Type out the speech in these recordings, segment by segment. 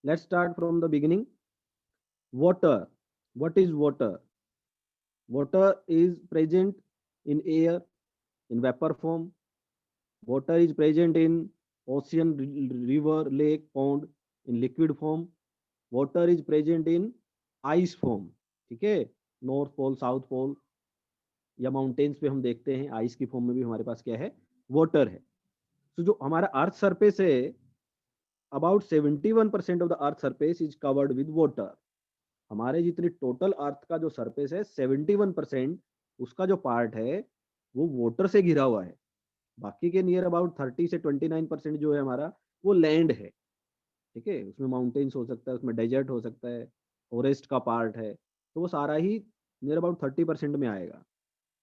Let's start from the beginning. Water. What is water? Water is present in air in vapor form. Water is present in ocean, river, lake, pond in liquid form. Water is present in ice form. ठीक है, north pole, south pole या mountains पे हम देखते हैं ice की form में भी हमारे पास क्या है, वाटर है. तो जो हमारा अर्थ सरफेस है, about 71% of the earth surface is covered with water. हमारे जितनी टोटल अर्थ का जो सरफेस है 71% उसका जो पार्ट है वो वाटर से घिरा हुआ है. बाकी के नियर अबाउट 30 से 29% जो है हमारा वो लैंड है. ठीक है, उसमें माउंटेन्स हो सकता है, उसमें डेजर्ट हो सकता है, फॉरेस्ट का पार्ट है, तो वो सारा ही नियर अबाउट 30% में आएगा.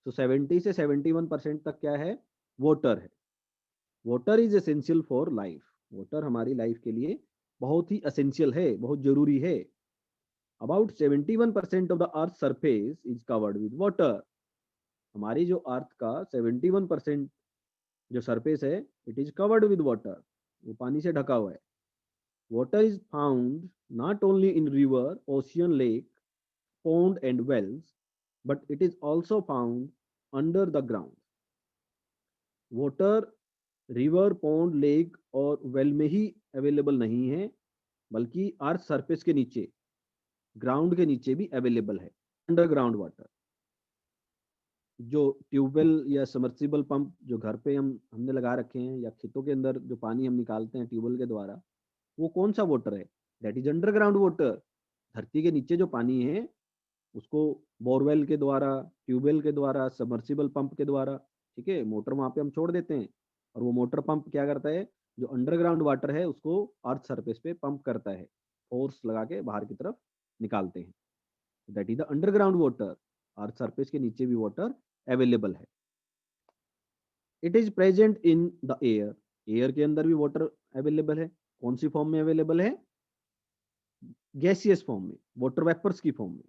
तो 70 से 71% तक क्या है, वाटर है. Water is essential for life. Water हमारी लाइफ के लिए बहुत ही एसेंशियल है, बहुत जरूरी है. About 71% of the earth surface is covered with water. हमारी जो अर्थ का 71% जो सरफेस है, it is covered with water. वो पानी से ढका हुआ है. Water is found not only in river, ocean, lake, pond and wells, but it is also found under the ground. Water river, pond, lake और वेल में ही available नहीं है, बल्कि अर्थ सरफेस के नीचे, ग्राउंड के नीचे भी अवेलेबल है. अंडरग्राउंड वाटर, जो ट्यूबवेल या समर्सिबल पंप जो घर पे हमने लगा रखे हैं, या खेतों के अंदर जो पानी हम निकालते हैं ट्यूबवेल के द्वारा, वो कौन सा वाटर है, दैट इज अंडरग्राउंड वाटर. धरती के नीचे जो पानी है उसको बोरवेल के द्वारा, ट्यूबवेल के द्वारा, सबमर्सिबल पंप के द्वारा, ठीक है, मोटर वहां पे हम छोड़ देते हैं, और वो मोटर पंप क्या करता है, जो अंडरग्राउंड वाटर है उसको अर्थ सरफेस पे पंप करता है, फोर्स लगा के बाहर की तरफ निकालते हैं. That is the underground water. Earth surface के नीचे भी वाटर अवेलेबल है. It is present in the air. Air के अंदर भी वाटर अवेलेबल है. कौन सी फॉर्म में अवेलेबल है, गैसियस फॉर्म में, वाटर वेपर्स की फॉर्म में.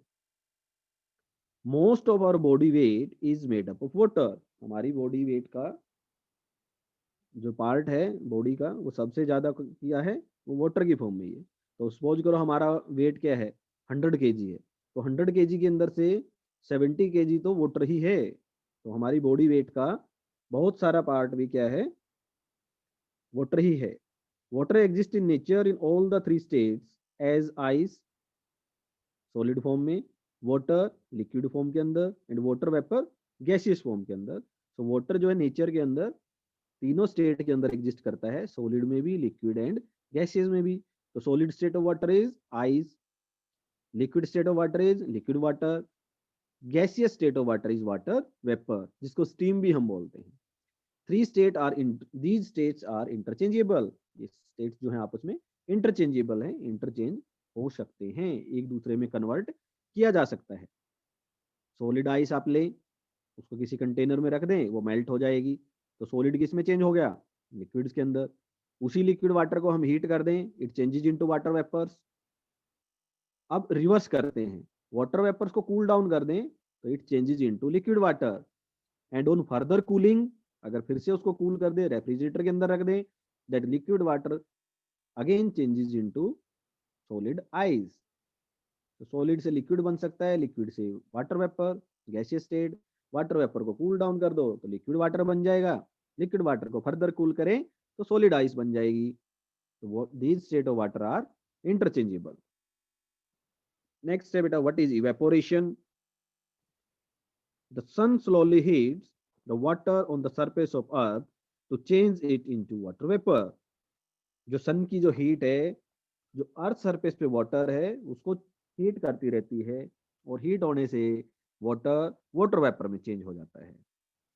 Most of our body weight is made up of water. हमारी बॉडी वेट का जो पार्ट है बॉडी का, वो सबसे ज्यादा किया है वो वाटर की फॉर्म में ही है. तो सपोज करो हमारा वेट क्या है, 100 kg है, तो 100 kg के अंदर से 70 kg तो वाटर ही है. तो हमारी बॉडी वेट का बहुत सारा पार्ट भी क्या है, वाटर ही है. Water exist in nature in all the three states, as ice solid form में, वाटर लिक्विड फॉर्म के अंदर, and water vapour gaseous form के अंदर. तो वाटर जो है नेचर के अंदर तीनों स्टेट के अंदर एग्जिस्ट करता है, सॉलिड में भी, लिक्विड एंड गैसियस में भी. तो solid state of water is ice, liquid state of water is liquid water, gaseous state of water is water vapour, जिसको स्टीम भी हम बोलते हैं. Three state are in these states are interchangeable. ये states जो है आपस में इंटरचेंजेबल है, इंटरचेंज हो सकते हैं, एक दूसरे में कन्वर्ट किया जा सकता है. सॉलिड आइस आप लें, उसको किसी कंटेनर में रख दें, वो मेल्ट हो जाएगी, तो सॉलिड किस में चेंज हो गया, लिक्विड्स के अंदर. उसी लिक्विड वाटर को हम हीट कर दें, it changes into water vapours. अब रिवर्स करते हैं, वाटर वेपर्स को कूल डाउन कर दें, तो it changes into liquid water. And on further cooling, अगर फिर से उसको कूल कर दे, रेफ्रिजरेटर के अंदर रख दें, that liquid water again changes into solid ice. तो सॉलिड से लिक्विड बन सकता है, लिक्विड से water vapour, gaseous state. Water vapour को कूल डाउन कर दो तो लिक्विड वाटर बन जाएगा, लिक्विड वाटर को फर्दर कूल करें तो सॉलिड आइस बन जाएगी. तो these state of water are interchangeable. Next है बेटा, what is evaporation. The sun slowly heats the water on the surface of earth to change it into water vapor. जो सन की जो हीट है, जो अर्थ सरफेस पे वाटर है उसको हीट करती रहती है, और हीट होने से वाटर वाटर वेपर में चेंज हो जाता है.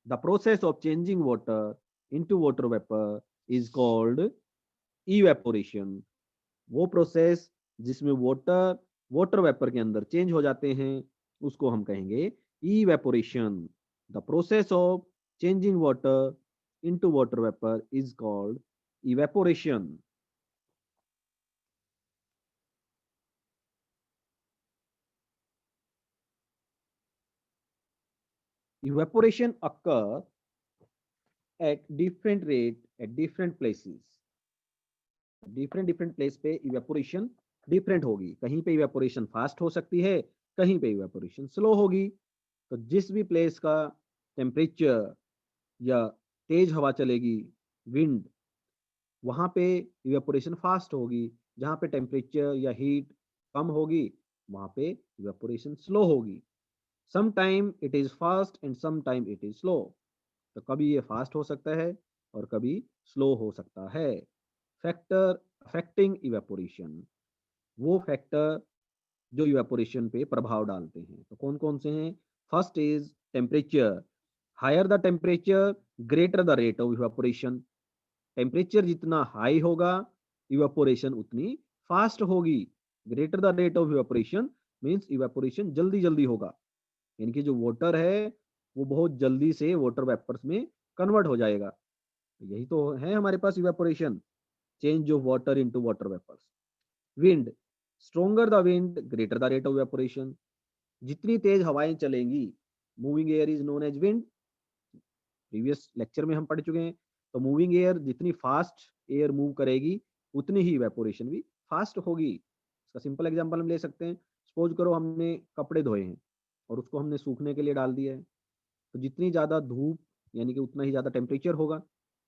The process of changing water into water vapour is called evaporation. वो प्रोसेस जिसमें वाटर वाटर वेपर के अंदर चेंज हो जाते हैं उसको हम कहेंगे evaporation. The process of changing water into water vapor is called evaporation. Evaporation occur at different rate at different places. Different place पे evaporation डिफरेंट होगी। कहीं पे इवेपोरेशन फास्ट हो सकती है, कहीं पे इवेपोरेशन स्लो होगी। तो जिस भी प्लेस का टेम्परेचर या तेज हवा चलेगी, विंड, वहाँ पे इवेपोरेशन फास्ट होगी। जहाँ पे टेम्परेचर या हीट कम होगी, वहाँ पे इवेपोरेशन स्लो होगी। Some time it is fast and some time it is slow. तो कभी ये फास्ट हो सकता है और कभी स्लो हो सकता है। फैक्टर अफेक्टिंग इवेपोरेशन, वो फैक्टर जो इवेपोरेशन पे प्रभाव डालते हैं। तो कौन-कौन से हैं? First is temperature. Higher the temperature, greater the rate of evaporation. Temperature जितना हाई होगा, इवेपोरेशन उतनी फास्ट होगी। Greater the rate of evaporation means evaporation जल्दी-जल्दी होगा। यानी कि जो वाटर है, वो बहुत जल्दी से वाटर वेपर्स में कन्वर्ट हो जाएगा। यही तो है हमारे पास evaporation, change of water into water vapours. Wind, stronger the wind, greater the rate of evaporation. जितनी तेज हवाएं चलेंगी, moving air is known as wind. Previous lecture में हम पढ़ चुके हैं। तो मूविंग एयर जितनी फास्ट एयर मूव करेगी, उतनी ही इवेपोरेशन भी फास्ट होगी। इसका सिंपल एग्जांपल हम ले सकते हैं। सपोज करो हमने कपड़े धोए हैं और उसको हमने सूखने के लिए डाल दिया है। तो जितनी ज़्यादा धूप, यानी कि उतना ही ज़्यादा टेम्परेचर होगा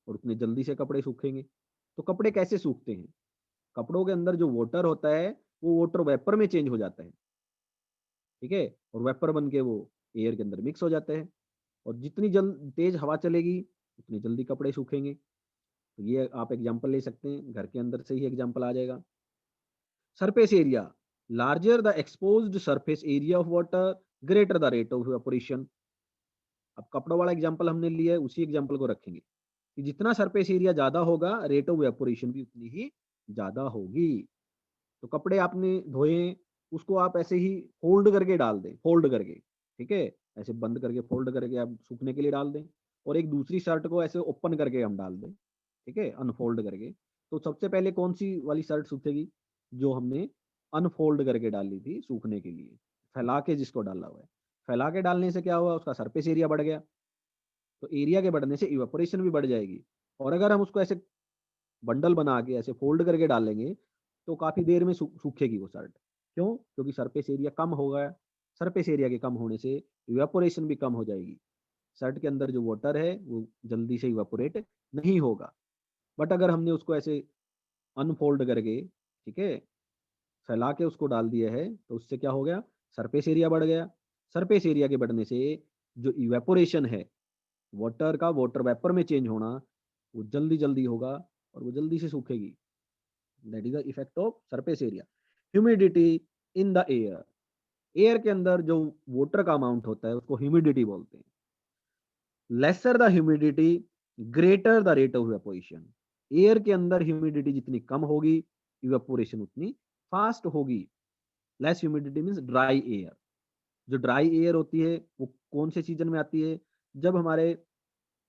और उतने जल्दी से कपड़े सूखेंगे। तो कपड़े कैसे सूखते हैं? कपड़ों के अंदर जो वाटर होता है, वो वाटर वेपर में चेंज हो जाता है, ठीक है? और वेपर बन के वो एयर के अंदर मिक्स हो जाते हैं। और जितनी तेज हवा चलेगी, उतनी जल्दी कपड़े सूखेंगे। तो ये आप एग्जांपल ले सकते हैं, घर के अंदर से ही एग्जांपल आ जाएगा। Surface area, larger the exposed surface area of water, greater the rate of evaporation. अब कपड़ों वाला एग्जांपल हमने लिया है, उसी एग्जांपल को रखेंगे कि जितना सरफेस एरिया ज़्यादा होगा, रेट ऑफ इवेपोरेशन भी उतनी ही ज़्यादा होगी। तो कपड़े आपने धोए, उसको आप ऐसे ही फ़ोल्ड करके डाल दें, फ़ोल्ड करके, ठीक है? ऐसे बंद करके फ़ोल्ड करके आप सूखने के लिए डाल दें और एक दूसरी शर्ट को ऐसे ओपन करके हम डाल दें, ठीक है? अनफ़ोल्ड करके। तो सबसे पहले कौन-सी वाली शर्ट सूखेगी? जो हमने अनफ़ोल्ड करके डाली थी सूखने के लिए, फैला के जिसको डाला हुआ है। फैला के डालने से क्या हुआ? उसका सरफेस एरिया बढ़ गया। तो एरिया के बढ़ने से इवेपोरेशन भी बढ़ जाएगी। और अगर हम उसको ऐसे बंडल बना के ऐसे फ़ोल्ड करके डालेंगे, तो काफ़ी देर में सूखेगी वो शर्ट। क्यों? क्योंकि सरफेस एरिया कम हो गया। सरफेस एरिया के कम होने से इवेपोरेशन भी कम हो जाएगी। शर्ट के अंदर जो वाटर है, वो जल्दी से इवेपोरेट नहीं होगा। बट अगर हमने उसको ऐसे अनफ़ोल्ड करके, ठीक है, फैला के उसको डाल दिया है, तो उससे क्या हो गया? सरफेस एरिया बढ़ गया। सरफेस एरिया के बढ़ने से जो इवेपोरेशन है, वाटर का वाटर वेपर में चेंज होना, वो जल्दी-जल्दी होगा और वो जल्दी से सूखेगी। That is the effect of surface area. Humidity in the air, air के अंदर जो वाटर का अमाउंट होता है उसको ह्यूमिडिटी बोलते हैं। Lesser the humidity, greater the rate of evaporation. Air के अंदर ह्यूमिडिटी जितनी कम होगी, इवेपोरेशन उतनी फास्ट होगी। Less humidity means dry air. जो ड्राई एयर होती है, वो कौन से सीजन में आती है? जब हमारे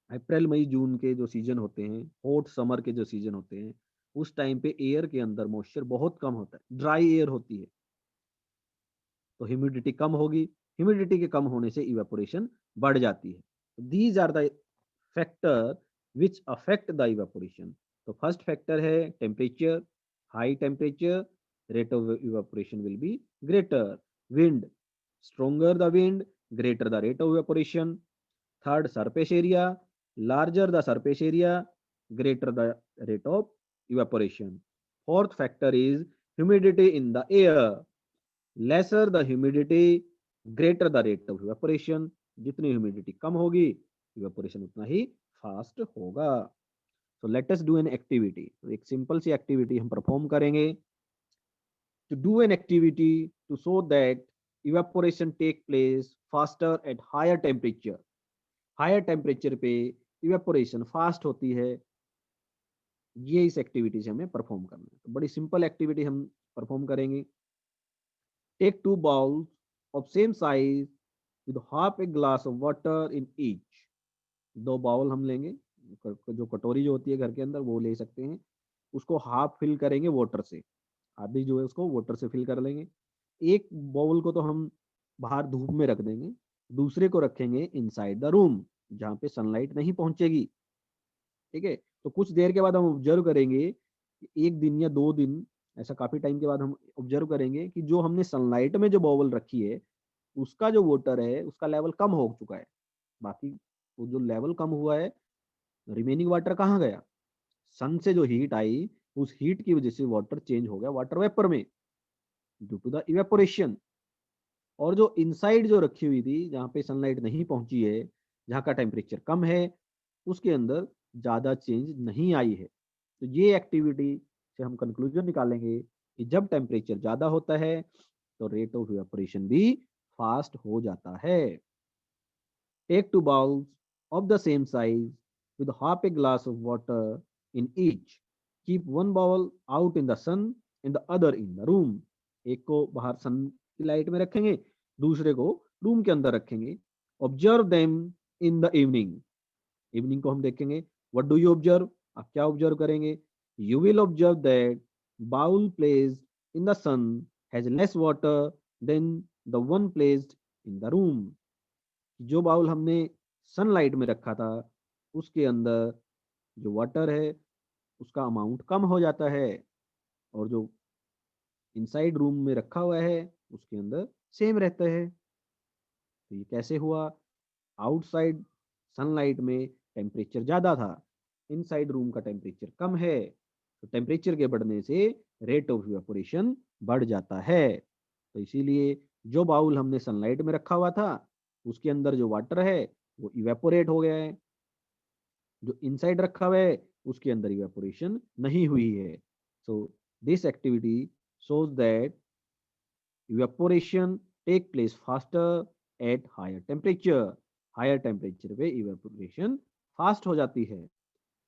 अप्रैल मई जून के जो सीजन होते हैं, हॉट समर के जो सीजन होते हैं, उस टाइम पे एयर के अंदर मॉइस्चर बहुत कम होता है, ड्राई एयर होती है। तो ह्यूमिडिटी कम होगी, ह्यूमिडिटी के कम होने से इवेपोरेशन बढ़ जाती है। These are the factor which affect the evaporation. तो फर्स्ट फैक्टर है temperature. High temperature, rate of evaporation will be greater. Wind, stronger the wind, greater the rate of evaporation. Third, surface area, larger the surface area, greater the rate of evaporation. Fourth factor is humidity in the air, lesser the humidity, greater the rate of evaporation. जितनी humidity कम होगी, evaporation उतना ही fast होगा। So let us do an activity. तो एक simple सी activity हम परफॉर्म करेंगे। To do an activity to show that evaporation take place faster at higher temperature। Higher temperature पे इवेपोरेशन फास्ट होती है, ये इस एक्टिविटी से हमें परफॉर्म करना है। तो बड़ी सिंपल एक्टिविटी हम परफॉर्म करेंगे। Take two bowls of same size with half a glass of water in each. दो बाउल हम लेंगे, जो कटोरी जो होती है घर के अंदर वो ले सकते हैं। उसको हाफ फिल करेंगे वाटर से, आधी जो है उसको वाटर से फिल कर लेंगे। एक बाउल को तो हम बाहर धूप में रख देंगे, दूसरे को रखेंगे इनसाइड द रूम, जहाँ पे सनलाइट नहीं पहुंचेगी, ठीक है? तो कुछ देर के बाद हम ऑब्जर्व करेंगे कि 1 दिन या 2 दिन ऐसा काफ़ी टाइम के बाद हम ऑब्जर्व करेंगे कि जो हमने सनलाइट में जो बॉबल रखी है, उसका जो वाटर है, उसका लेवल कम हो चुका है। बाकी वो जो लेवल कम हुआ है, रिमेनिंग वाटर कहाँ गया? सन से जो हीट आई, उस हीट की वजह से वाटर चेंज हो गया वाटर वेपर में, ड्यू टू द इवेपोरेशन। और जो इनसाइड जो रखी हुई थी, जहाँ पे सनलाइट नहीं पहुँची है, जहाँ का टेम्परेचर कम है, उसके अंदर ज़्यादा चेंज नहीं आई है। तो ये एक्टिविटी से हम कंक्लूजन निकालेंगे कि जब टेम्परेचर ज़्यादा होता है, तो रेट ऑफ इवेपोरेशन भी फास्ट हो जाता है। Take two bowls of the same size with half a glass of water in each. Keep one bowl out in the sun and the other in the room. एक को बाहर सन की light में रखेंगे, दूसरे को रूम के अंदर रखेंगे. Observe them in the evening. Evening को हम देखेंगे. What do you observe? आप क्या ऑब्जर्व करेंगे? You will observe that bowl placed in the sun has less water than the one placed in the room. जो बाउल हमने sunlight में रखा था, उसके अंदर जो वाटर है, उसका अमाउंट कम हो जाता है, और जो इनसाइड रूम में रखा हुआ है, उसके अंदर सेम रहता है। तो ये कैसे हुआ? आउटसाइड सनलाइट में टेम्परेचर ज़्यादा था, इनसाइड रूम का टेम्परेचर कम है, तो टेम्परेचर के बढ़ने से रेट ऑफ इवेपोरेशन बढ़ जाता है। तो इसीलिए जो बाउल हमने सनलाइट में रखा हुआ था, उसके अंदर जो वाटर है, वो इवेपोरेट हो गया है। जो इनसाइड रखा हुआ है, उसके अंदर इवेपोरेशन नहीं हुई है। So this activity shows that evaporation take place faster at higher temperature. Higher temperature पे इवेपोरेशन फास्ट हो जाती है.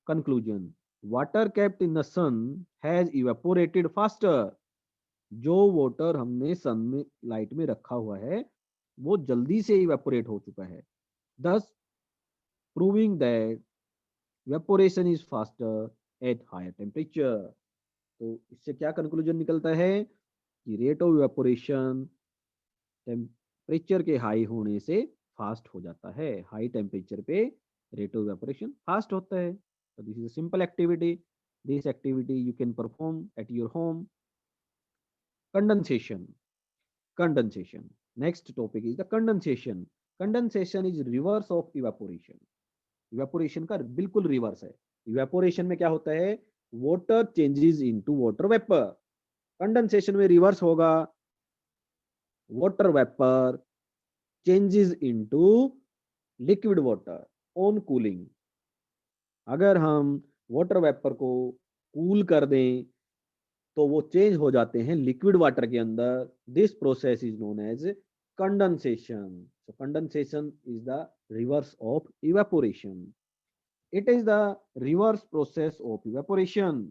Conclusion: water kept in the sun has evaporated faster. जो वाटर हमने सन में लाइट में रखा हुआ है, वो जल्दी से इवेपोरेट हो चुका है. thus proving that evaporation is faster at higher temperature. तो इससे क्या कंक्लूजन निकलता है कि रेट ऑफ इवेपोरेशन टेम्परेचर के हाई होने से फास्ट हो जाता है. हाई टेम्परेचर पे रेट ऑफ इवेपोरेशन फास्ट होता है. So this is a simple activity. This activity you can perform at your home. Condensation. Condensation. Next topic is the condensation. Condensation is reverse of evaporation. Evaporation का बिल्कुल reverse है. Evaporation में क्या होता है? Water changes into water vapor. Condensation में reverse होगा. Water vapor changes into liquid water on cooling. अगर हम वाटर वेपर को कूल कर दें, तो वो चेंज हो जाते हैं लिक्विड वाटर के अंदर. This process is known as condensation. So condensation is the reverse of evaporation. It is the reverse process of evaporation.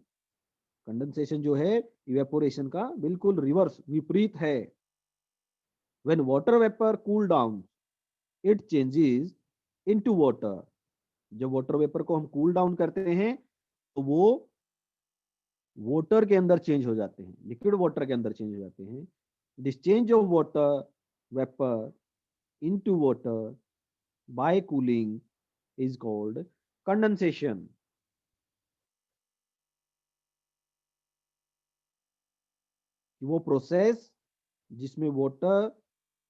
Condensation जो है इवेपोरेशन का बिल्कुल रिवर्स विपरीत है. When water vapour cool down, it changes into water. जब water vapour को हम cool down करते हैं, तो वो वाटर के अंदर चेंज हो जाते हैं, लिक्विड वाटर के अंदर चेंज हो जाते हैं. This change of water vapour into water bye cooling is called condensation. वो प्रोसेस जिसमें वाटर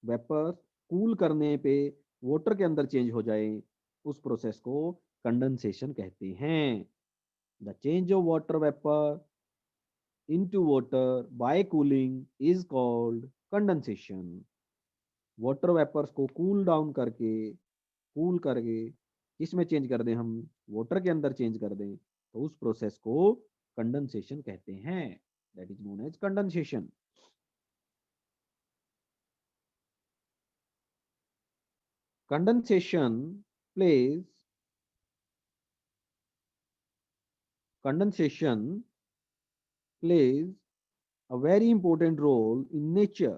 वेपर कूल करने पे वाटर के अंदर चेंज हो जाए, उस प्रोसेस को कंडेंसेशन कहते हैं. The change of water vapour into water by cooling is called condensation. Water vapours को कूल करके किसमें चेंज कर दें, हम वाटर के अंदर चेंज कर दें, तो उस प्रोसेस को कंडेंसेशन कहते हैं. That is known as condensation. Condensation plays condensation plays a very important role in nature.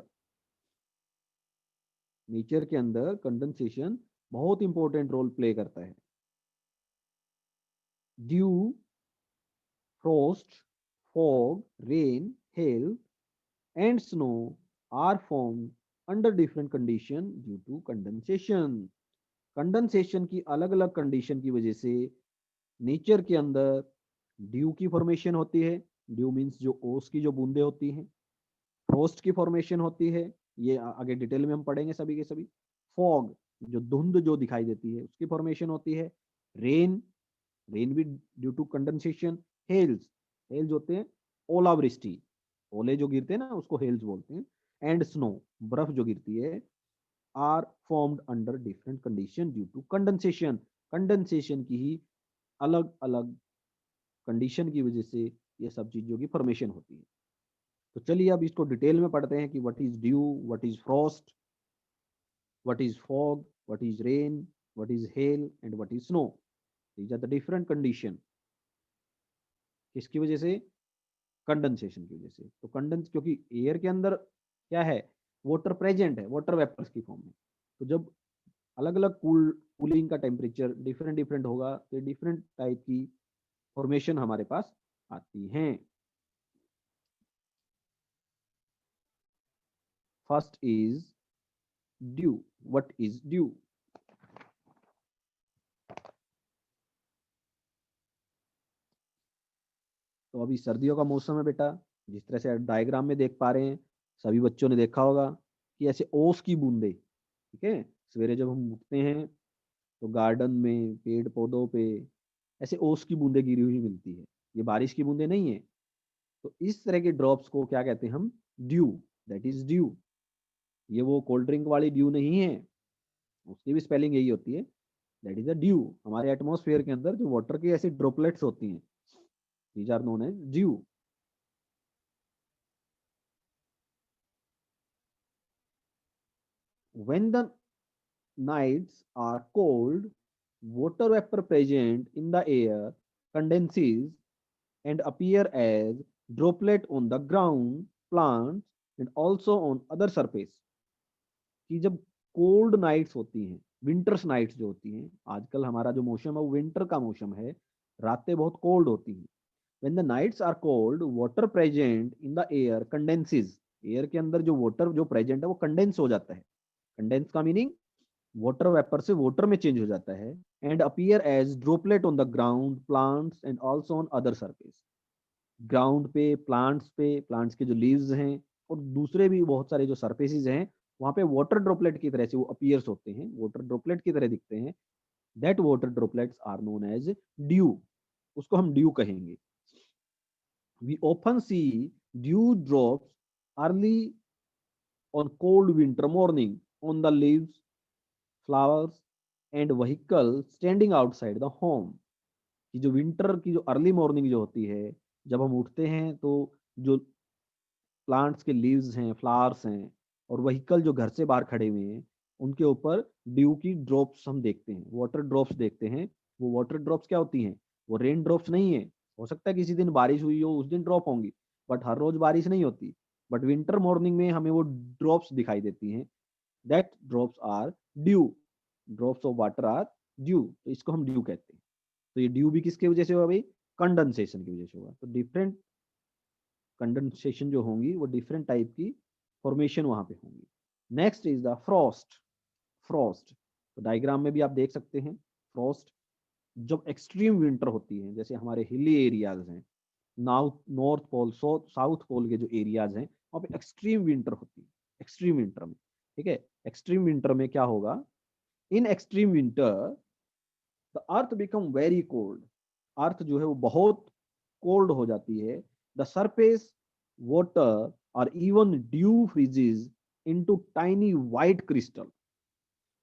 Nature के अंदर कंडेंसेशन बहुत इंपॉर्टेंट रोल प्ले करता है. Dew, frost, fog, rain, hail, and snow are formed under different condition due to condensation. Condensation की अलग अलग condition की वजह से नेचर के अंदर ड्यू की फॉर्मेशन होती है. ड्यू मीन्स जो ओस की जो बूंदे होती हैं, फ्रोस्ट की फॉर्मेशन होती है, ये आगे डिटेल में हम पढ़ेंगे सभी के सभी। फॉग, जो धुंध जो दिखाई देती है उसकी फॉर्मेशन होती है। रेन, रेन भी ड्यू टू कंडेंसेशन। हेल्स, हेल्स होते हैं ओलावृष्टि, ओले जो गिरते हैं ना उसको हेल्स बोलते हैं। एंड स्नो, बर्फ जो गिरती है, are formed under different condition due to condensation. Condensation की ही अलग अलग कंडीशन की वजह से ये सब चीजों की फॉर्मेशन होती है। तो चलिए अब इसको डिटेल में पढ़ते हैं कि what is dew, what is frost, what is fog, what is rain, what is hail and what is snow. These are the different condition. किसकी वजह से? कंडेंसेशन की वजह से। तो कंडेंस, क्योंकि एयर के अंदर क्या है, वाटर प्रेजेंट है, वाटर वेपर्स की फॉर्म में। तो जब अलग अलग कूलिंग का टेम्परेचर डिफरेंट डिफरेंट होगा तो डिफरेंट टाइप की फॉर्मेशन हमारे पास आती हैं। First is dew. What is due? तो अभी सर्दियों का मौसम है बेटा, जिस तरह से डायग्राम में देख पा रहे हैं, सभी बच्चों ने देखा होगा कि ऐसे ओस की बूंदे, ठीक है, सवेरे जब हम उठते हैं तो गार्डन में पेड़ पौधों पे ऐसे ओस की बूंदे गिरी हुई मिलती है। ये बारिश की बूंदे नहीं है। तो इस तरह के ड्रॉप्स को क्या कहते हैं हम? ड्यू। That is due. ये वो कोल्ड ड्रिंक वाली ड्यू नहीं है, उसकी भी स्पेलिंग यही होती है। That is a dew. हमारे एटमॉस्फेयर के अंदर जो वाटर की ऐसी ड्रॉपलेट्स होती हैं, these are known as dew. When the nights are cold, water vapor present in the air condenses and appear as droplet on the ground, plants and also on other surface। कि जब cold nights होती हैं, winters nights जो होती हैं, आजकल हमारा जो मौसम है वो विंटर का मौसम है, रातें बहुत कोल्ड होती हैं। When the nights are cold, water present in the air condenses। Air के अंदर जो वाटर जो प्रेजेंट है वो कंडेंस हो जाता है। कंडेंस का मीनिंग वाटर वेपर से वाटर में चेंज हो जाता है। And appear as droplet on the ground, plants and also on other surface. Ground पे, प्लांट्स पे, प्लांट्स के जो लीव्स हैं और दूसरे भी बहुत सारे जो सरफेसेस हैं, वहां पे वाटर ड्रॉपलेट की तरह से वो अपीयर्स होते हैं, वाटर ड्रॉपलेट की तरह दिखते हैं। That water droplets are known as dew. उसको हम ड्यू कहेंगे। We often see dew drops early on cold winter morning on the leaves, flowers and vehicle standing outside the home। कि जो विंटर की जो अर्ली मॉर्निंग जो होती है, जब हम उठते हैं तो जो प्लांट्स के लीव्स हैं, फ्लावर्स हैं और व्हीकल जो घर से बाहर खड़े हुए हैं, उनके ऊपर ड्यू की ड्रॉप्स हम देखते हैं, वाटर ड्रॉप्स देखते हैं। वो वाटर ड्रॉप्स क्या होती हैं? वो रेन ड्रॉप्स नहीं है। हो सकता है किसी दिन बारिश हुई हो, उस दिन ड्रॉप होंगी, बट हर रोज बारिश नहीं होती। बट विंटर मॉर्निंग में हमें वो ड्रॉप्स दिखाई देती हैं। That drops are dew. Drops of water are dew. तो इसको हम ड्यू कहते हैं। तो ये ड्यू भी किसकी वजह से हुआ भाई? कंडेंसेशन की वजह से हुआ। तो डिफरेंट कंडेंसेशन जो होंगी वो डिफरेंट टाइप की फॉर्मेशन वहां पे होंगी। Next is the Frost. Frost, तो डायग्राम में भी आप देख सकते हैं। फ्रॉस्ट जब एक्सट्रीम विंटर होती है, जैसे हमारे हिली एरियाज हैं, नॉर्थ पोल, साउथ पोल के जो एरियाज हैं, वहाँ पे एक्सट्रीम विंटर होती है। एक्सट्रीम विंटर में, ठीक है, एक्सट्रीम विंटर में क्या होगा? In extreme winter the earth become very cold. Earth जो है वो बहुत कोल्ड हो जाती है। द सरफेस वाटर और even dew freezes into tiny white crystal.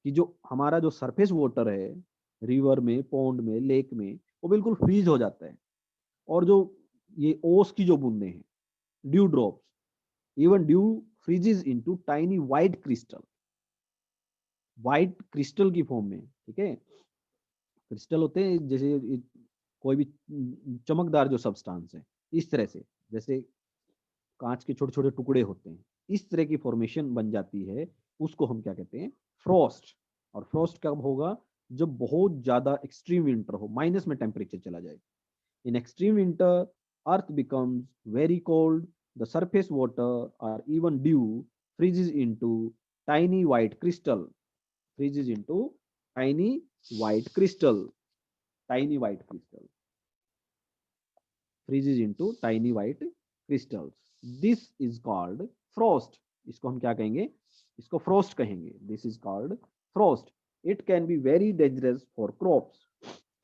कि जो हमारा जो सरफेस वाटर है, रिवर में, पॉन्ड में, लेक में, वो बिल्कुल फ्रीज हो जाता है। और जो ये ओस की जो बूंदे हैं, due drops, even dew freezes into tiny white crystal. White crystal की फॉर्म में, ठीक है। क्रिस्टल होते हैं जैसे कोई भी चमकदार जो सब्सटेंस है, इस तरह से, जैसे कांच के छोटे छोटे टुकड़े होते हैं, इस तरह की फॉर्मेशन बन जाती है। उसको हम क्या कहते हैं? फ्रॉस्ट। और फ्रॉस्ट कब होगा? जब बहुत ज्यादा एक्सट्रीम विंटर हो, माइनस में टेम्परेचर चला जाए। In extreme winter earth becomes very cold, the surface water और even dew freezes into tiny white crystal, freezes into tiny white crystal, tiny white crystal। फ्रीजेज into tiny white crystals, this is called Frost. इसको हम क्या कहेंगे, इसको Frost कहेंगे। This is called Frost. It can be very dangerous for crops,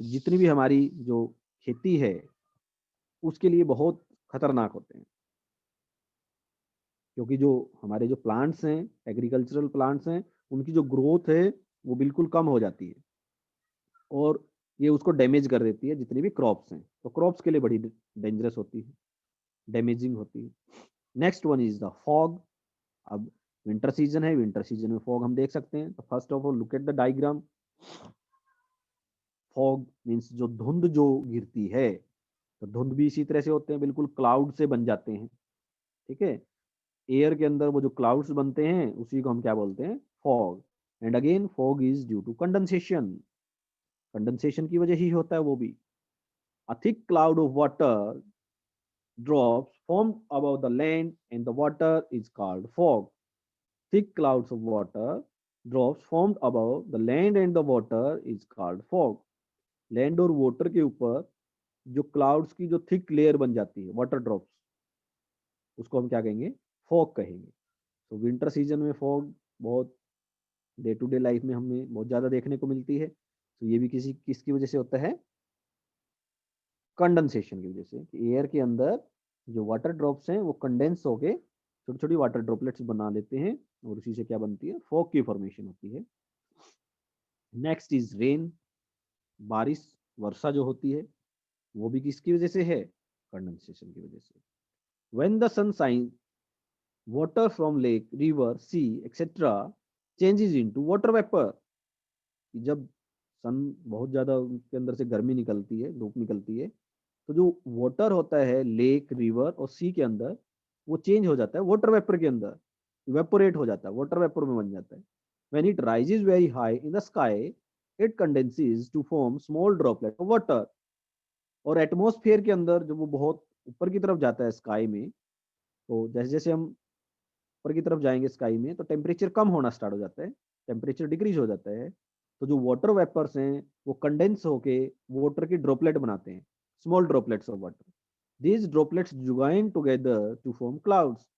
जितनी भी हमारी जो खेती है उसके लिए बहुत खतरनाक होते हैं, क्योंकि जो हमारे जो प्लांट्स हैं, एग्रीकल्चरल प्लांट्स हैं, उनकी जो ग्रोथ है वो बिल्कुल कम हो जाती है और ये उसको डैमेज कर देती है, जितनी भी क्रॉप्स हैं। तो क्रॉप्स के लिए बड़ी डेंजरस होती है, डैमेजिंग होती है। Next one is the fog. अब विंटर सीजन है, विंटर सीजन में फॉग हम देख सकते हैं। तो first of all look at the diagram. Fog means जो धुंध जो गिरती है, तो धुंध भी इसी तरह से होते हैं, बिल्कुल क्लाउड से बन जाते हैं। ठीक है, एयर के अंदर वो जो क्लाउड्स बनते हैं उसी को हम क्या बोलते हैं, fog. And again fog is due to condensation, condensation की वजह ही होता है वो भी। A thick cloud of water drops formed above the land and the water is called fog. Thick clouds of water drops formed above the land and the water is called fog. Land और water के ऊपर जो clouds की जो thick layer बन जाती है, water drops, उसको हम क्या कहेंगे, फॉग कहेंगे। तो विंटर सीजन में फॉग बहुत डे टू डे लाइफ में हमें बहुत ज़्यादा देखने को मिलती है। तो ये भी किसी किसकी वजह से होता है, कंडेंसेशन की वजह से, कि एयर के अंदर जो वाटर ड्रॉप्स हैं वो कंडेंस होके छोटी छोटी वाटर ड्रॉपलेट्स बना लेते हैं और उसी से क्या बनती है, फॉग की फॉर्मेशन होती है। Next is rain. बारिश, वर्षा जो होती है वो भी किसकी वजह से है, कंडेंसेशन की वजह से। When the sun shine, water from lake, river, sea etcetera changes into water vapour. जब सन बहुत ज्यादा उसके अंदर से गर्मी निकलती है, धूप निकलती है, तो जो वाटर होता है लेक, रिवर और सी के अंदर, वो चेंज हो जाता है वाटर वेपर के अंदर, इवेपोरेट हो जाता है, वाटर वेपर में बन जाता है। When it rises very high in the sky, it condenses to form small droplet of water. और एटमॉस्फेयर के अंदर जब वो बहुत ऊपर की तरफ जाता है स्काई में, तो जैसे जैसे हम ऊपर की तरफ जाएंगे स्काई में, तो टेम्परेचर कम होना स्टार्ट हो जाता है, टेम्परेचर डिक्रीज हो जाता है। तो जो वाटर वेपर्स हैं वो कंडेंस होके वाटर की ड्रॉपलेट बनाते हैं, small droplets of water. These droplets join together to form clouds.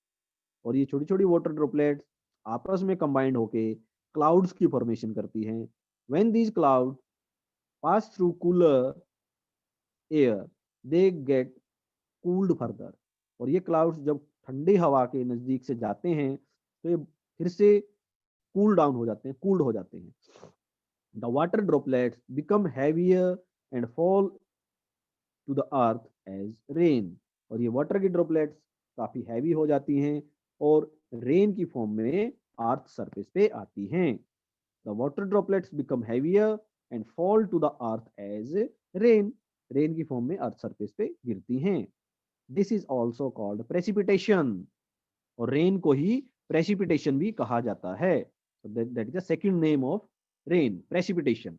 और ये छोटी छोटी वाटर ड्रॉपलेट्स आपस में कंबाइंड होके क्लाउड्स की फॉर्मेशन करती हैं। When these cloud pass through cooler air, they get cooled further. और ये क्लाउड्स जब ठंडी हवा के नजदीक से जाते हैं तो ये फिर से कूल डाउन हो जाते हैं, कूल्ड हो जाते हैं। The water droplets become heavier and fall to the earth as rain. और ये वाटर की ड्रॉपलेट्स काफी हैवी हो जाती हैं और रेन की फॉर्म में अर्थ सरफेस पे आती हैं। The water droplets become heavier and fall to the earth as rain. Rain की फॉर्म में अर्थ सरफेस पे गिरती हैं। This is also called precipitation. और रेन को ही प्रेसिपिटेशन भी कहा जाता है। That is the second name of rain, precipitation.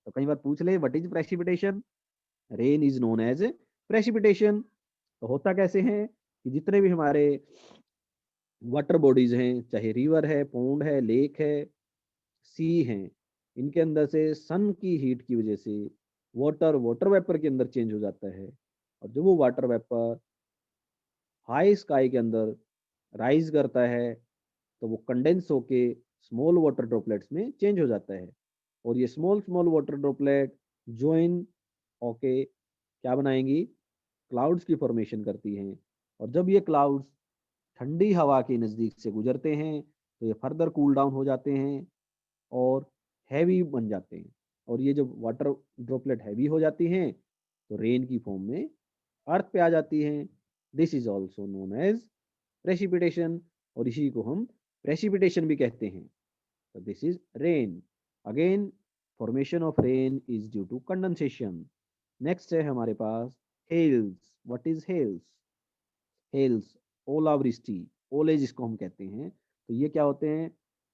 तो कई बार पूछ ले what is precipitation, rain is known as precipitation. तो होता कैसे है कि जितने भी हमारे वाटर बॉडीज हैं, चाहे रिवर है, पौंड है, लेक है, सी हैं, इनके अंदर से सन की हीट की वजह से वाटर वाटर वेपर के अंदर चेंज हो जाता है। और जब वो वाटर वेपर हाई स्काई के अंदर राइज करता है तो वो कंडेंस होके स्मॉल वाटर ड्रॉपलेट्स में चेंज हो जाता है। और ये small small water droplet join होके क्या बनाएंगी, क्लाउड्स की फॉर्मेशन करती हैं। और जब ये क्लाउड्स ठंडी हवा के नज़दीक से गुजरते हैं तो ये फर्दर कूल डाउन हो जाते हैं और हैवी बन जाते हैं। और ये जब वाटर ड्रॉपलेट हैवी हो जाती हैं तो रेन की फॉर्म में अर्थ पे आ जाती हैं। This is also known as precipitation. और इसी को हम प्रेसिपिटेशन भी कहते हैं। तो this is rain. Again formation of rain is due to condensation. Next है हमारे पास हेल्स। व्हाट इज हेल्स, हेल्स ओलावृष्टि, ओले जिसको हम कहते हैं। तो ये क्या होते हैं,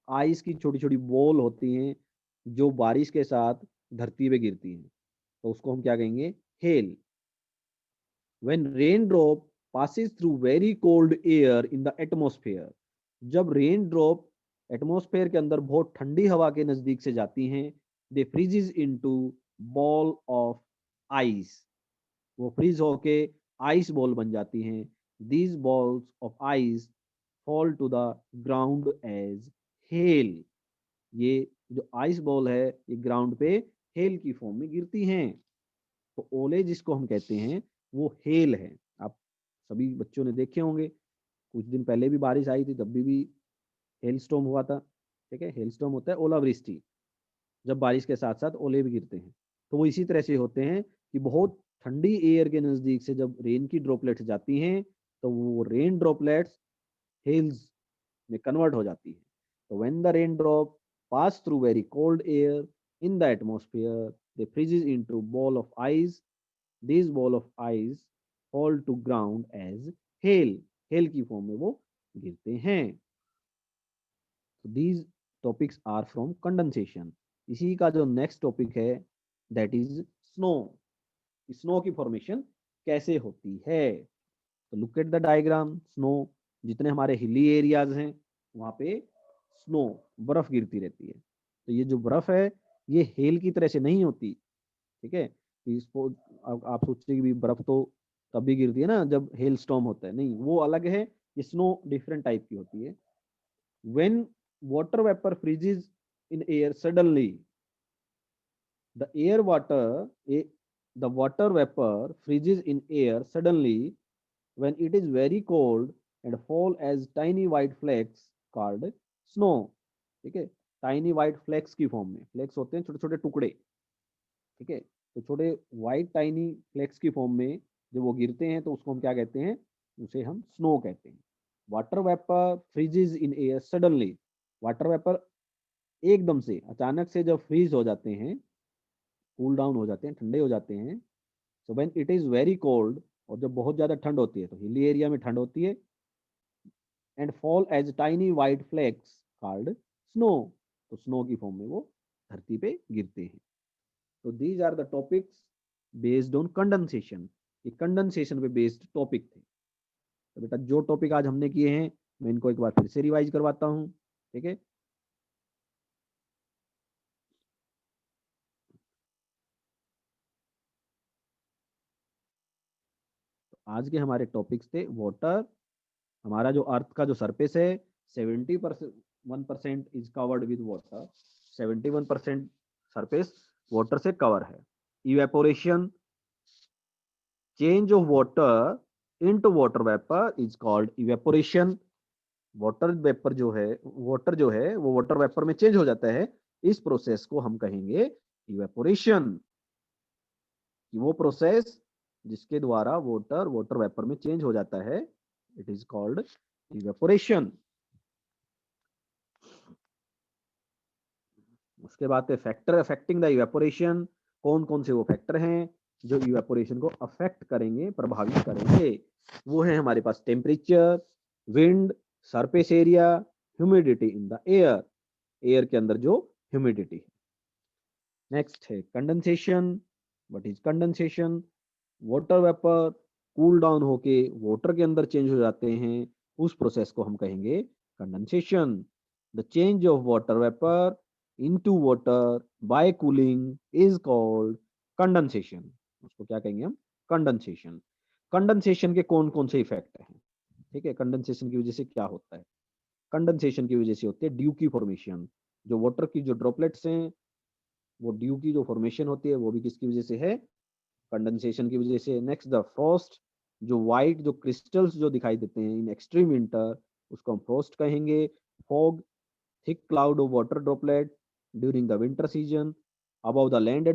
आइस की छोटी छोटी बॉल होती हैं जो बारिश के साथ धरती पे गिरती हैं, तो उसको हम क्या कहेंगे, hello. When rain drop passes through very cold air in the atmosphere, जब रेन ड्रॉप एटमॉस्फेयर के अंदर बहुत ठंडी हवा के नजदीक से जाती हैं, they freezes into ball of ice, वो फ्रीज होके आइस बॉल बन जाती हैं। These balls of ice fall to the ground as hail. ये जो आइस बॉल है ये ग्राउंड पे हेल की फॉर्म में गिरती हैं। तो ओले जिसको हम कहते हैं वो हेल है। आप सभी बच्चों ने देखे होंगे, कुछ दिन पहले भी बारिश आई थी, तब भी हेल स्टॉर्म हुआ था। ठीक है, हेल स्टॉर्म होता है ओलावृष्टि, जब बारिश के साथ साथ ओले भी गिरते हैं। तो वो इसी तरह से होते हैं कि बहुत ठंडी एयर के नजदीक से जब रेन की ड्रॉपलेट्स जाती हैं तो वो रेन ड्रॉपलेट्स हेल्स में कन्वर्ट हो जाती है। तो when the rain drop pass through very cold air in the atmosphere they freezes into ball of ice. This ball of ice fall to ground as hail. Hail की form में वो गिरते हैं। तो these topics are from condensation. इसी का जो next topic है दैट इज स्नो। स्नो की फॉर्मेशन कैसे होती है? तो look at the diagram. Snow, जितने हमारे हिली एरियाज हैं वहां पे स्नो, बर्फ गिरती रहती है। तो ये जो बर्फ है ये हेल की तरह से नहीं होती। ठीक है, इसको आप सोचते कि बर्फ तो तभी गिरती है ना जब हेल स्टॉर्म होता है, नहीं, वो अलग है। ये स्नो डिफरेंट टाइप की होती है। When water vapour freezes in air suddenly, the air water the water vapor freezes in air suddenly when it is very cold and fall as tiny white flakes called snow। ठीक है, tiny white flex की form में, flex होते हैं छोटे छोटे टुकड़े। ठीक है, तो छोटे व्हाइट टाइनी फ्लेक्स की फॉर्म में जब वो गिरते हैं तो उसको हम क्या कहते हैं? उसे हम स्नो कहते हैं। Water vapour फ्रीजेज in air suddenly, water vapour एकदम से अचानक से जब फ्रीज हो जाते हैं, कूल डाउन हो जाते हैं, ठंडे हो जाते हैं। So when it is very cold, और जब बहुत ज्यादा ठंड होती है तो हिली एरिया में ठंड होती है, and fall as tiny white flakes called snow, तो स्नो की फॉर्म में वो धरती पे गिरते हैं। तो these are the topics based on condensation. ये कंडेंसेशन पे बेस्ड टॉपिक थे। तो बेटा जो टॉपिक आज हमने किए हैं मैं इनको एक बार फिर से रिवाइज करवाता हूँ। ठीक है, तो आज के हमारे टॉपिक्स थे वाटर। हमारा जो अर्थ का जो सरफेस है 71% is covered with water. 71% surface water से कवर है। Evaporation, change of water into water vapour is called evaporation. Water vapour जो है, वाटर जो है वो वाटर वेपर में चेंज हो जाता है, इस प्रोसेस को हम कहेंगे इवेपोरेशन। वो प्रोसेस जिसके द्वारा वाटर वाटर वेपर में चेंज हो जाता है, इट इज कॉल्ड इवेपोरेशन। उसके बाद फैक्टर अफेक्टिंग द इवेपोरेशन। कौन कौन से वो फैक्टर हैं जो इवेपोरेशन को अफेक्ट करेंगे, प्रभावित करेंगे? वो है हमारे पास temperature, wind, surface area, humidity in the air, air के अंदर जो ह्यूमिडिटी है। नेक्स्ट है condensation. What is condensation? Water vapour cool down होके वाटर के अंदर चेंज हो जाते हैं, उस प्रोसेस को हम कहेंगे condensation. The change of water vapour into water bye cooling is called condensation. उसको क्या कहेंगे हम? कंडेंसेशन। कंडेंसेशन के कौन कौन से इफेक्ट हैं? ठीक है, कंडेंसेशन की वजह से क्या होता है? कंडेंसेशन की वजह से होती है ड्यू की फॉर्मेशन। जो वाटर की जो ड्रॉपलेट्स हैं, वो ड्यू की जो फॉर्मेशन होती है वो भी किसकी वजह से है? कंडेंसेशन की वजह से। नेक्स्ट द फ्रॉस्ट, जो वाइट जो क्रिस्टल्स जो दिखाई देते हैं इन एक्सट्रीम विंटर, उसको हम फ्रॉस्ट कहेंगे। Fog, thick cloud of water droplet during the winter season above the land